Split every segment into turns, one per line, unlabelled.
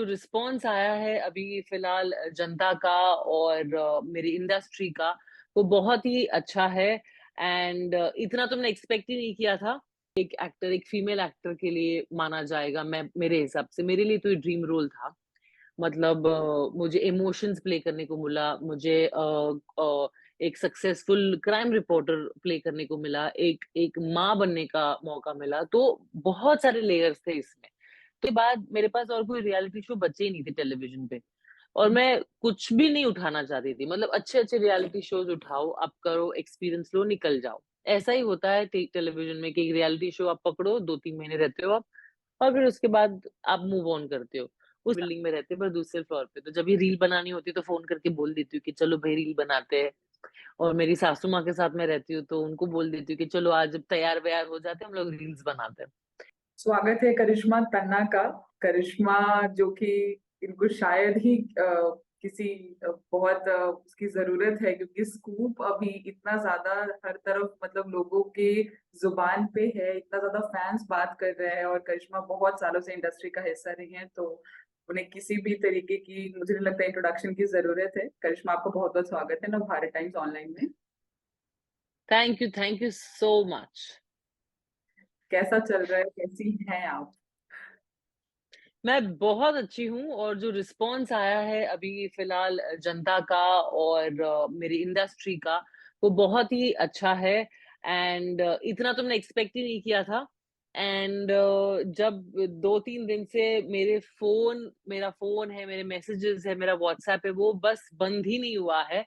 जो रिस्पॉन्स आया है अभी फिलहाल जनता का और मेरी इंडस्ट्री का, वो बहुत ही अच्छा है। एंड इतना तो मैंने एक्सपेक्ट ही नहीं किया था। एक एक्टर, एक फीमेल एक्टर के लिए माना जाएगा, मैं मेरे हिसाब से मेरे लिए तो ये ड्रीम रोल था। मतलब मुझे इमोशंस प्ले करने को मिला, मुझे एक सक्सेसफुल क्राइम रिपोर्टर प्ले करने को मिला, एक एक माँ बनने का मौका मिला, तो बहुत सारे लेयर्स थे इसमें। तो बाद मेरे पास और कोई रियलिटी शो बचे ही नहीं थे टेलीविज़न पे, और मैं कुछ भी नहीं उठाना चाहती थी। मतलब अच्छे-अच्छे रियलिटी शोज़ उठाओ, आप करो, एक्सपीरियंस लो, निकल जाओ। ऐसा ही होता है टेलीविज़न में कि रियलिटी शो आप पकड़ो, 2-3 महीने रहते हो आप, और फिर उसके बाद आप मूव ऑन करते हो। उस बिल्डिंग में रहते हैं पर दूसरे फ्लोर पे, तो जब भी रील बनानी होती है तो फ़ोन करके बोल देती हूँ कि चलो भई रील बनाते हैं। और मेरी सासू माँ के साथ मैं रहती हूँ तो उनको बोल देती हूँ कि चलो आज जब तैयार-वैयार हो जाते हैं हम लोग रील्स बनाते हैं।
स्वागत है करिश्मा तन्ना का। करिश्मा जो कि इनको शायद ही किसी बहुत उसकी ज़रूरत है क्योंकि स्कूप अभी इतना ज़्यादा हर तरफ मतलब लोगों के ज़ुबान पे है, इतना ज़्यादा फैन्स बात कर रहे हैं और करिश्मा बहुत सालों से इंडस्ट्री का हिस्सा रही हैं, तो उन्हें किसी भी तरीके की मुझे नहीं लगता इंट्रोडक्शन की ज़रूरत है। करिश्मा आपका बहुत-बहुत स्वागत है नवभारत टाइम्स ऑनलाइन में।
Thank you so much.
कैसा चल रहा है? कैसी हैं आप?
मैं बहुत अच्छी हूँ और जो रिस्पॉन्स आया है अभी फिलहाल जनता का और मेरी इंडस्ट्री का, वो बहुत ही अच्छा है। एंड इतना तो मैंने एक्सपेक्ट ही नहीं किया था। एंड जब 2-3 दिन से मेरा फ़ोन है, मेरे मैसेजेस है, मेरा व्हाट्सएप है, वो बस बंद ही नहीं हुआ है।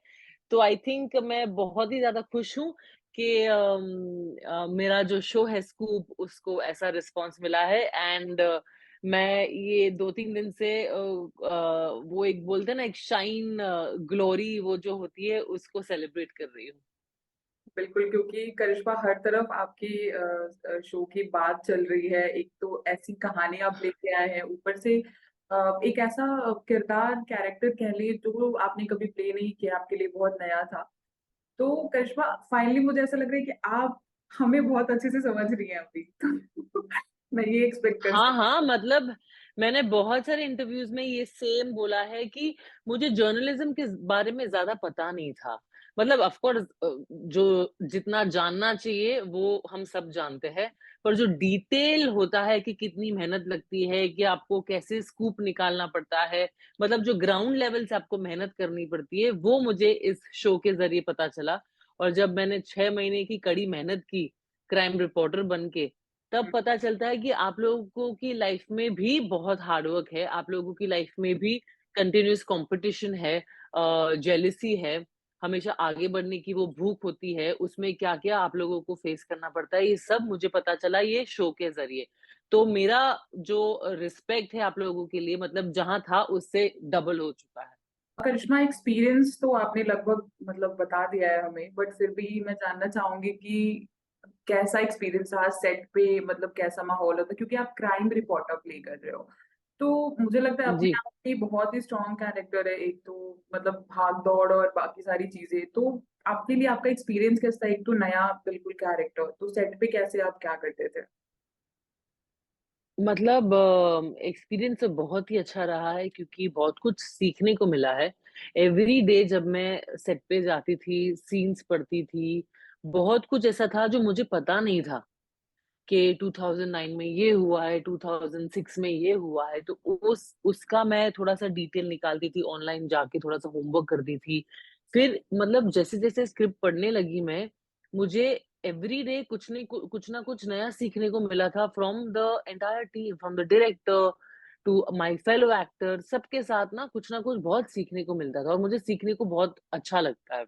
तो आई थिंक मैं बहुत ही ज़्यादा खुश हूँ कि मेरा जो शो है स्कूप, उसको ऐसा रिस्पॉन्स मिला है। एंड मैं ये 2-3 दिन से वो एक बोलते हैं ना, एक शाइन ग्लोरी वो जो होती है उसको सेलिब्रेट कर रही हूँ।
बिल्कुल, क्योंकि करिश्मा हर तरफ आपकी शो की बात चल रही है। एक तो ऐसी कहानी आप लेके आए हैं, ऊपर से एक ऐसा किरदार, कैरेक्टर कह लें जो आपने कभी प्ले नहीं किया, आपके लिए बहुत नया था। तो करिश्मा फाइनली मुझे ऐसा लग रहा है कि आप हमें बहुत अच्छे से समझ रही हैं अभी। तो मैं ये एक्सपेक्ट कर
हाँ,
सकती
हाँ, मतलब मैंने बहुत सारे इंटरव्यूज़ में ये सेम बोला है कि मुझे जर्नलिज़्म के बारे में ज़्यादा पता नहीं था। मतलब ऑफ़ कोर्स जो जितना जानना चाहिए वो हम सब जानते हैं, पर जो डिटेल होता है कि कितनी मेहनत लगती है, कि आपको कैसे स्कूप निकालना पड़ता है, मतलब जो ग्राउंड लेवल से आपको मेहनत करनी पड़ती है, वो मुझे इस शो के ज़रिए पता चला। और जब मैंने 6 महीने की कड़ी मेहनत की, क्राइम रिपोर्टर बन के, तब
हूँ।
पता चलता है कि आप लोगों की लाइफ में भी बहुत हार्ड वर्क है, आप लोगों की लाइफ में भी कंटीन्यूअस कॉम्पिटिशन है, जेलसी है, हमेशा आगे बढ़ने की वो भूख होती है, उसमें क्या-क्या आप लोगों को फेस करना पड़ता है, ये सब मुझे पता चला ये शो के ज़रिए। तो मेरा जो रिस्पेक्ट है आप लोगों के लिए, मतलब जहाँ था उससे डबल हो चुका है।
करिश्मा एक्सपीरियंस तो आपने लगभग मतलब बता दिया है हमें, बट फिर भी मैं जानना चाहूँगी कि कैसा एक्सपीरियंस रहा सेट पे, मतलब कैसा माहौल होता है? क्योंकि आप क्राइम रिपोर्टर प्ले कर रहे हो। तो मुझे लगता है अपने
जी।
आप में ही बहुत ही स्ट्रॉन्ग कैरेक्टर है, एक तो मतलब भाग-दौड़ और बाकी सारी चीज़ें। तो आपके लिए आपका एक्सपीरियंस कैसा था? एक तो नया बिल्कुल कैरेक्टर, तो सेट पे कैसे आप क्या करते थे?
मतलब एक्सपीरियंस तो बहुत ही अच्छा रहा है क्योंकि बहुत कुछ सीखने को मिला है। एवरी डे जब मैं सेट पे जाती थी, सीन्स पढ़ती थी, बहुत कुछ ऐसा था जो मुझे पता नहीं था कि 2009 में ये हुआ है, 2006 में ये हुआ है, तो उसका मैं थोड़ा-सा डिटेल निकालती थी, ऑनलाइन जाके थोड़ा-सा होमवर्क करती थी। फिर मतलब जैसे-जैसे स्क्रिप्ट पढ़ने लगी मैं, मुझे एवरी डे कुछ ना कुछ नया सीखने को मिला था from the entire team, from the director to my fellow actor, सबके साथ ना कुछ बहुत सीखने को मिलता था और मुझे सीखने को बहुत अच्छा लगता है।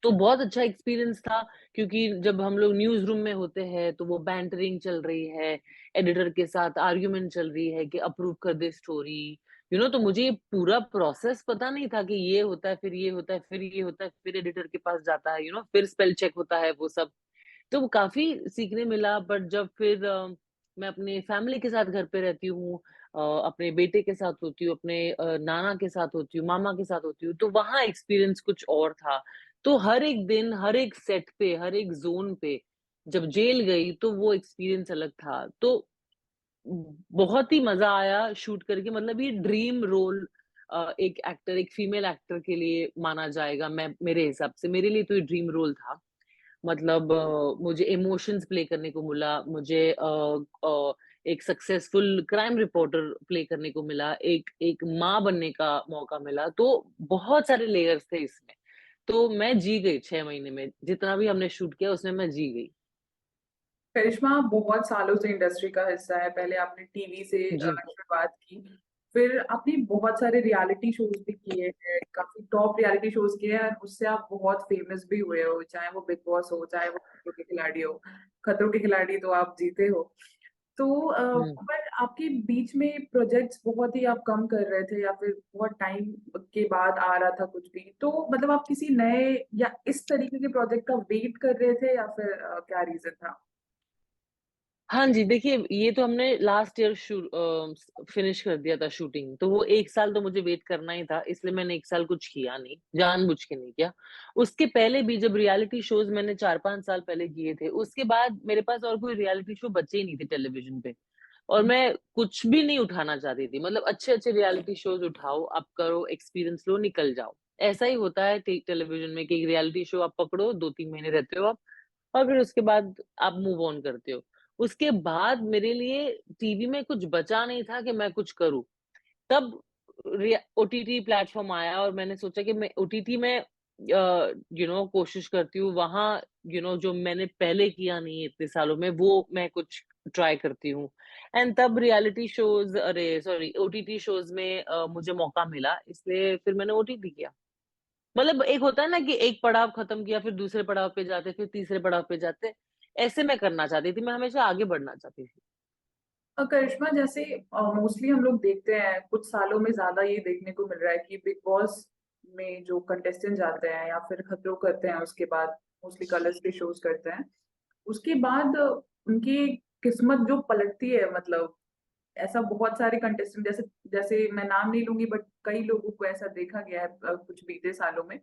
तो बहुत अच्छा एक्सपीरियंस था क्योंकि जब हम लोग न्यूज़ रूम में होते हैं, तो वो बैंटरिंग चल रही है, एडिटर के साथ आर्ग्यूमेंट चल रही है कि अप्रूव कर दे स्टोरी, तो मुझे ये पूरा प्रोसेस पता नहीं था कि ये होता है, फिर ये होता है, फिर ये होता है, फिर एडिटर के पास जाता है, फिर स्पेल चेक होता है, वो सब। तो वो काफ़ी सीखने मिला, बट जब फिर मैं अपने फैमिली के साथ घर पे रहती हूँ, अपने बेटे के साथ होती हूँ, अपने नाना के साथ होती हूँ, मामा के साथ होती हूँ, तो वहाँ एक्सपीरियंस कुछ और था। तो हर एक दिन, हर एक सेट पे, हर एक ज़ोन पे, जब जेल गई तो वो एक्सपीरियंस अलग था। तो बहुत ही मज़ा आया शूट करके, मतलब ये ड्रीम रोल एक एक्टर, एक फीमेल एक्टर के लिए माना जाएगा, मैं मेरे हिसाब से, मेरे लिए तो ये ड्रीम रोल था। मतलब मुझे इमोशंस प्ले करने को मिला, मुझे एक सक्सेसफुल क्राइम रिपोर्टर प्ले करने को मिला, एक एक माँ बनने का मौका मिला, तो बहुत सारे लेयर्स थे इसमें। तो मैं जी गई 6 महीने में, जितना भी हमने शूट किया उसमें मैं जी गई।
करिश्मा आप बहुत सालों से इंडस्ट्री का हिस्सा है। पहले आपने टीवी से
जी।
शुरुआत की, फिर आपने बहुत सारे रियलिटी शोज़ भी किए हैं, काफ़ी टॉप रियलिटी शोज़ किए हैं और उससे आप बहुत फेमस भी हुए हो, चाहे वो बिग बॉस हो, चाहे वो खतरों के खिलाड़ी हो। खतरों के खिलाड़ी तो आप जीते हो। तो
हुँ।
पर आपके बीच में प्रोजेक्ट्स बहुत ही आप कम कर रहे थे या फिर बहुत टाइम के बाद आ रहा था कुछ भी। तो मतलब आप किसी नए या इस तरीके के प्रोजेक्ट का वेट कर रहे थे या फिर क्या रीज़न था?
हाँ जी, देखिए ये तो हमने लास्ट ईयर फिनिश कर दिया था शूटिंग, तो वो 1 साल तो मुझे वेट करना ही था, इसलिए मैंने 1 साल कुछ किया नहीं, जानबूझ के नहीं किया। उसके पहले भी जब रियलिटी शोज़ मैंने 4-5 साल पहले किए थे, उसके बाद मेरे पास और कोई रियलिटी शो बचे ही नहीं थे टेलीविज़न पे, और मैं कुछ भी नहीं उठाना चाहती थी। मतलब अच्छे-अच्छे रियलिटी शोज़ उठाओ, आप करो, एक्सपीरियंस लो, निकल जाओ। ऐसा ही होता है टेलीविज़न में कि एक रियलिटी शो आप पकड़ो, 2-3 महीने रहते हो आप, और फिर उसके बाद आप मूव ऑन करते हो। उसके बाद मेरे लिए टीवी में कुछ बचा नहीं था कि मैं कुछ करूँ। तब ओटीटी प्लेटफ़ॉर्म आया और मैंने सोचा कि मैं ओटीटी में कोशिश करती हूँ, वहाँ जो मैंने पहले किया नहीं है इतने सालों में, वो मैं कुछ ट्राई करती हूँ। एंड तब रियलिटी शोज़, अरे सॉरी, ओटीटी शोज़ में मुझे मौका मिला, इसलिए फिर मैंने ओटीटी किया। मतलब एक होता है ना कि एक पड़ाव खत्म किया, फिर दूसरे पड़ाव पे जाते, फिर तीसरे पड़ाव पे जाते, ऐसे मैं करना चाहती थी, मैं हमेशा आगे बढ़ना चाहती थी।
करिश्मा जैसे मोस्टली हम लोग देखते हैं कुछ सालों में ज़्यादा ये देखने को मिल रहा है कि बिग बॉस में जो कंटेस्टेंट जाते हैं या फिर खतरों करते हैं उसके बाद मोस्टली कलर्स के शोज़ करते हैं। उसके बाद उनकी किस्मत जो पलटती है मतलब ऐसा बहुत सारे कंटेस्टेंट जैसे जैसे मैं नाम नहीं लूँगी बट कई लोगों को ऐसा देखा गया है कुछ बीते सालों में।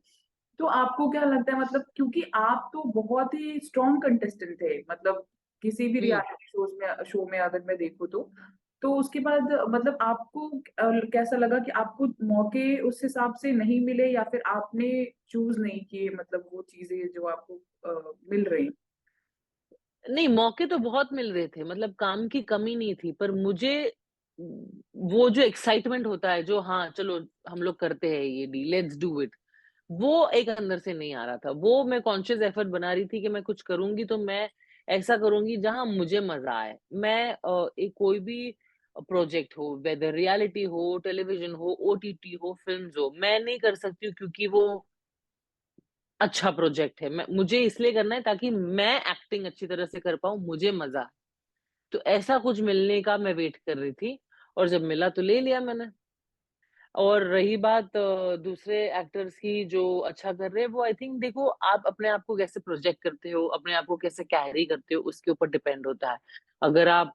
तो आपको क्या लगता है मतलब क्योंकि आप तो बहुत ही स्ट्रॉन्ग कंटेस्टेंट थे मतलब किसी भी
हुँ।
रियलिटी शो में अगर मैं देखूँ तो उसके बाद मतलब आपको कैसा लगा कि आपको मौके उस हिसाब से नहीं मिले या फिर आपने चूज़ नहीं किए मतलब वो चीज़ें जो आपको मिल रही?
नहीं, मौके तो बहुत मिल रहे थे, मतलब काम की कमी नहीं थी, पर मुझे वो जो एक्साइटमेंट होता है, जो हाँ, चलो हम लोग करते हैं ये डील, लेट्स डू इट, वो एक अंदर से नहीं आ रहा था। वो मैं कॉन्शियस एफर्ट बना रही थी कि मैं कुछ करूँगी तो मैं ऐसा करूँगी जहाँ मुझे मज़ा आए। मैं एक कोई भी प्रोजेक्ट हो, वेदर रियलिटी हो, टेलीविज़न हो, ओटीटी हो, फ़िल्म्स हो, मैं नहीं कर सकती हूँ क्योंकि वो अच्छा प्रोजेक्ट है। मुझे इसलिए करना है ताकि मैं एक्टिंग अच्छी तरह से कर पाऊँ, मुझे मज़ा आए। तो ऐसा कुछ मिलने का मैं वेट कर रही थी, और जब मिला तो ले लिया मैंने। और रही बात दूसरे एक्टर्स की जो अच्छा कर रहे हैं, वो आई थिंक देखो, आप अपने आप को कैसे प्रोजेक्ट करते हो, अपने आप को कैसे कैरी करते हो, उसके ऊपर डिपेंड होता है। अगर आप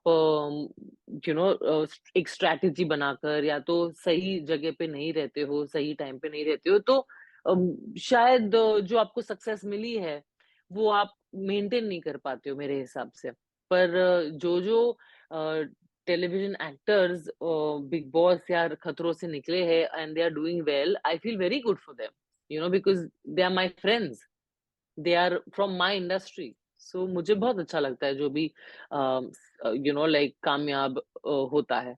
एक स्ट्रैटेजी बनाकर या तो सही जगह पे नहीं रहते हो, सही टाइम पे नहीं रहते हो, तो शायद जो आपको सक्सेस मिली है, वो आप मेंटेन नहीं कर पाते हो मेरे हिसाब से। पर जो-जो अ, टेलीविजन एक्टर्स बिग बॉस या खतरों से निकले हैं and they are doing well, I feel very good for them, because they are my friends, they are from my industry. So मुझे बहुत अच्छा लगता है जो भी लाइक कामयाब होता है।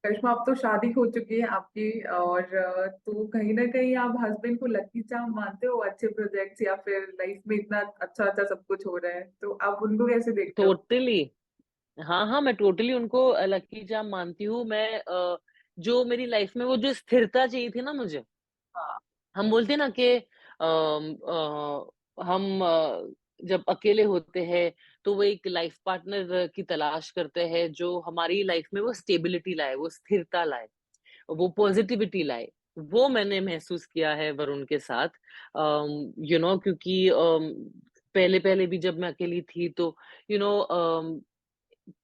करिश्मा अब तो शादी हो चुकी है आपकी और तो कहीं न कहीं आप हस्बैंड को लकी चार्म मानते हो अच्छे प्रोजेक्ट्स या फिर लाइफ में इतना अच्छा-अच्छा सब कुछ हो रहा है, तो आप उनको कैसे देखते हो?
टोटली। हाँ, हाँ, मैं टोटली उनको लकी चार्म मानती हूँ। मैं जो मेरी लाइफ में वो जो स्थिरता चाहिए थी ना मुझे,
हाँ,
हम बोलते हैं ना कि हम जब अकेले होते हैं तो वो एक लाइफ पार्टनर की तलाश करते हैं जो हमारी लाइफ में वो स्टेबिलिटी लाए, वो स्थिरता लाए, वो पॉजिटिविटी लाए। वो मैंने महसूस किया है वरुण के साथ। क्योंकि पहले-पहले भी जब मैं अकेली थी तो यू नो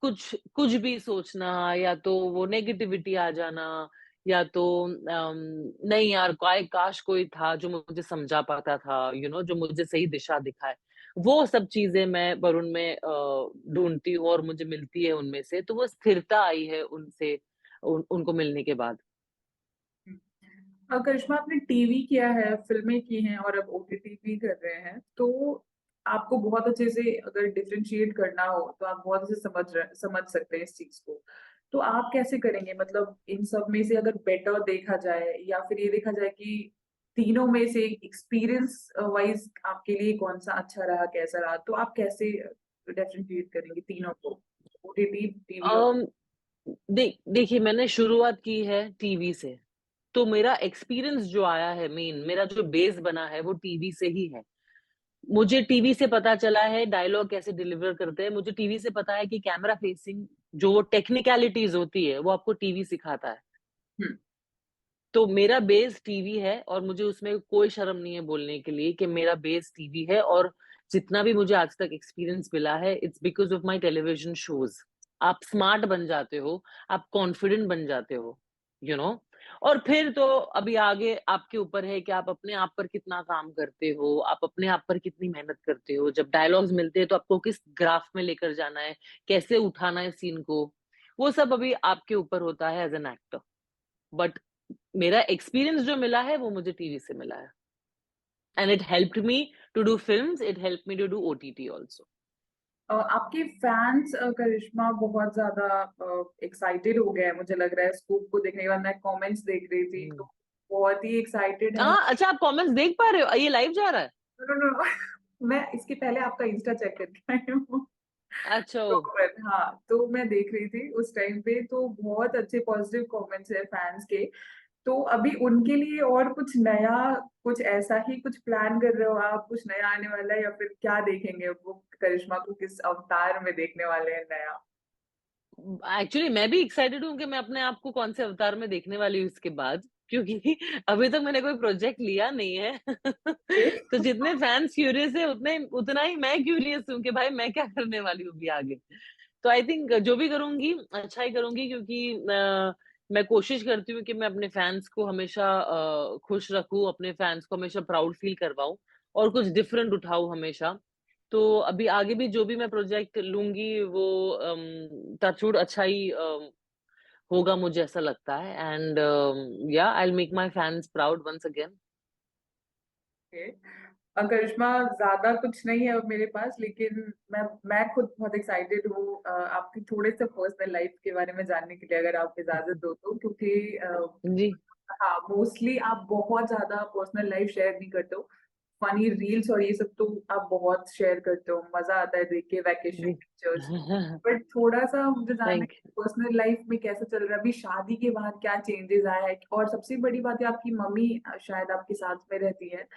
कुछ कुछ भी सोचना, या तो वो नेगेटिविटी आ जाना, या तो नहीं यार, काश कोई था जो मुझे समझा पाता था, जो मुझे सही दिशा दिखाए। वो सब चीज़ें मैं वरुण में ढूँढती हूँ और मुझे मिलती है उनमें से, तो वो स्थिरता आई है उनसे उनको मिलने के बाद।
हुँ। करिश्मा आपने टीवी किया है, फ़िल्में की हैं और अब ओटीटी भी कर रहे हैं, तो आपको बहुत अच्छे से अगर डिफरेंशिएट करना हो, तो आप बहुत अच्छे से समझ सकते हैं इस चीज़ को। तो आप कैसे करेंगे? मतलब इन सब में से अगर बेटर देखा जाए या फिर ये देखा जाए कि तीनों में से एक्सपीरियंस वाइज़ आपके लिए कौन-सा अच्छा रहा, कैसा रहा? तो आप कैसे डिफरेंशिएट करेंगे तीनों को? ओटीटी, टीवी और
अम, देखिए मैंने शुरुआत की है टीवी से, तो मेरा एक्सपीरियंस जो आया है मेरा जो बेस बना है वो टीवी से ही है। मुझे टीवी से पता चला है डायलॉग कैसे डिलीवर करते हैं, मुझे टीवी से पता है कि कैमरा फेसिंग जो टेक्निकैलिटीज़ होती है, वो आपको टीवी सिखाता है।
हुँ,
तो मेरा बेस टीवी है और मुझे उसमें कोई शर्म नहीं है बोलने के लिए कि मेरा बेस टीवी है और जितना भी मुझे आज तक एक्सपीरियंस मिला है, it's because of my television shows. आप स्मार्ट बन जाते हो, आप कॉन्फिडेंट बन जाते हो, यू नो और फिर तो अभी आगे आपके ऊपर है कि आप अपने आप पर कितना काम करते हो, आप अपने आप पर कितनी मेहनत करते हो। जब डायलॉग्स मिलते हैं तो आपको किस ग्राफ में लेकर जाना है, कैसे उठाना है सीन को, वो सब अभी आपके ऊपर होता है एज़ एन एक्टर। बट मेरा एक्सपीरियंस जो मिला है वो मुझे टीवी से मिला है and it helped me to do films, it helped me to do OTT also.
आपके फैन्स करिश्मा बहुत ज़्यादा एक्साइटेड हो गए हैं मुझे लग रहा है स्कूप को देखने के बाद मैं कमेंट्स देख रही थी
हुँ।
तो बहुत ही एक्साइटेड है।
हाँ, अच्छा आप कमेंट्स देख पा रहे हो? ये लाइव जा रहा है?
नो, नो, नो मैं इसके पहले आपका इंस्टा चेक करके आई हूँ।
अच्छा
तो
ओह!
हाँ, तो मैं देख रही थी उस टाइम पे तो बहुत अच्छे पॉजिटिव कमेंट्स है फैन्स के। तो अभी उनके लिए और कुछ नया, कुछ ऐसा ही कुछ प्लान कर रहे हो आप? कुछ नया आने वाला है या फिर क्या देखेंगे वो करिश्मा को किस अवतार में देखने वाले हैं नया?
एक्चुअली मैं भी एक्साइटेड हूँ कि मैं अपने आप को कौन से अवतार में देखने वाली हूँ इसके बाद, क्योंकि अभी तक मैंने कोई प्रोजेक्ट लिया नहीं है।
ओके।
तो जितने फैन्स क्यूरियस है उतना ही मैं क्यूरियस हूँ कि भाई मैं क्या करने वाली हूँ अभी आगे। तो आई थिंक जो भी करूँगी, अच्छा ही करूँगी क्योंकि मैं कोशिश करती हूँ कि मैं अपने फैन्स को हमेशा खुश रखूँ, अपने फैन्स को हमेशा प्राउड फ़ील करवाऊँ और कुछ डिफरेंट उठाऊँ हमेशा। तो अभी आगे भी जो भी मैं प्रोजेक्ट लूँगी वो टचवुड अच्छा ही होगा मुझे ऐसा लगता है एंड या I will make my fans proud once again.
Okay. Karishma ज़्यादा कुछ नहीं है अब मेरे पास लेकिन मैं खुद बहुत एक्साइटेड हूँ आपकी थोड़े से पर्सनल लाइफ के बारे में जानने के लिए अगर आप इजाज़त दो तो क्योंकि
जी,
हाँ, मोस्टली आप बहुत ज़्यादा पर्सनल लाइफ शेयर नहीं करते हो। फनी रील्स और ये सब तो आप बहुत शेयर करते हो, मज़ा आता है देख के वैकेशन
जी।
पिक्चर्स। बट थोड़ा-सा मुझे जानना है
थैंक
कि पर्सनल लाइफ में कैसा चल रहा है? अभी शादी के बाद क्या चेंजेज़ आया है? और सबसे बड़ी बात है आपकी मम्मी शायद आपके साथ में रहती है।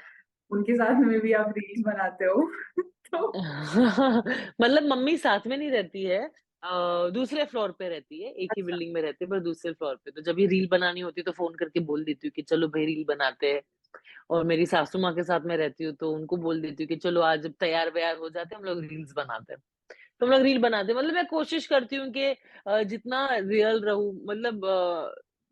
उनके साथ में भी आप रील्स बनाते हो। तो
मतलब मम्मी साथ में नहीं रहती है दूसरे फ्लोर पे रहती है, एक ही
अच्छा,
बिल्डिंग में रहते हैं पर दूसरे फ्लोर पे। तो जब भी रील बनानी होती है तो फ़ोन करके बोल देती हूँ कि चलो भई रील बनाते हैं। और मेरी सासू माँ के साथ मैं रहती हूँ तो उनको बोल देती हूँ कि चलो आज जब तैयार-वैयार हो जाते हैं हम लोग रील्स बनाते हैं। तो हम लोग रील बनाते हैं मतलब मैं कोशिश करती हूँ कि जितना रियल रहूँ मतलब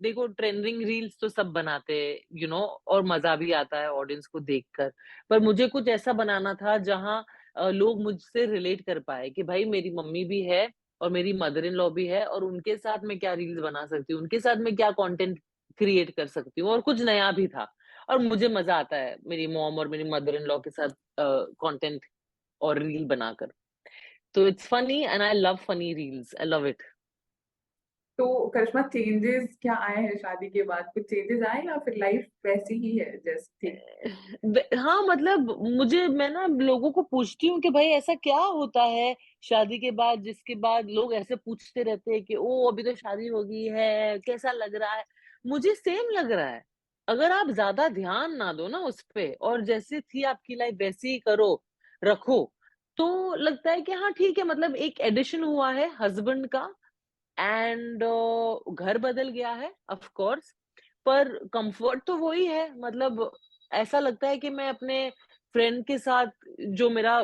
देखो ट्रेंडिंग रील्स तो सब बनाते हैं और मज़ा भी आता है ऑडियंस को देखकर। पर मुझे कुछ ऐसा बनाना था जहाँ लोग मुझसे रिलेट कर पाएँ कि भाई मेरी मम्मी भी है और मेरी मदर इन लॉ भी है और उनके साथ मैं क्या रील्स बना सकती हूँ, उनके साथ मैं क्या कंटेंट क्रिएट कर सकती हूँ और कुछ नया भी था। और मुझे मज़ा आता है मेरी मॉम और मेरी मदर इन लॉ के साथ कंटेंट और रील बनाकर। तो it's funny and I love funny reels, I love it.
तो करिश्मा चेंजेज़ क्या आए हैं शादी के बाद? कुछ चेंजेज़ आए या फिर लाइफ वैसी ही है जैसी थी?
हाँ, मतलब मैं ना लोगों को पूछती हूँ कि भाई ऐसा क्या होता है शादी के बाद जिसके बाद लोग ऐसे पूछते रहते हैं कि ओह! अभी तो शादी हो गई है, कैसा लग रहा है? मुझे सेम लग रहा है। अगर आप ज़्यादा ध्यान ना दो ना उस पे और जैसे थी आपकी लाइफ वैसे ही रखो, तो लगता है कि हाँ ठीक है मतलब एक एडिशन हुआ है हस्बैंड का एंड घर बदल गया है ऑफ कोर्स पर कंफर्ट तो वही है मतलब ऐसा लगता है कि मैं अपने फ्रेंड के साथ जो मेरा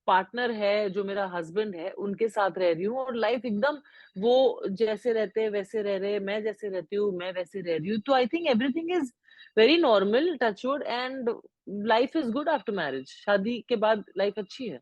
पार्टनर है, जो मेरा हस्बैंड है, उनके साथ रह रही हूँ और लाइफ एकदम वो जैसे रहते हैं वैसे रह रहे हैं, मैं जैसे रहती हूँ, मैं वैसे रह रही हूँ। तो I think everything is very normal, touch wood, and life is good after marriage. शादी के बाद लाइफ अच्छी है।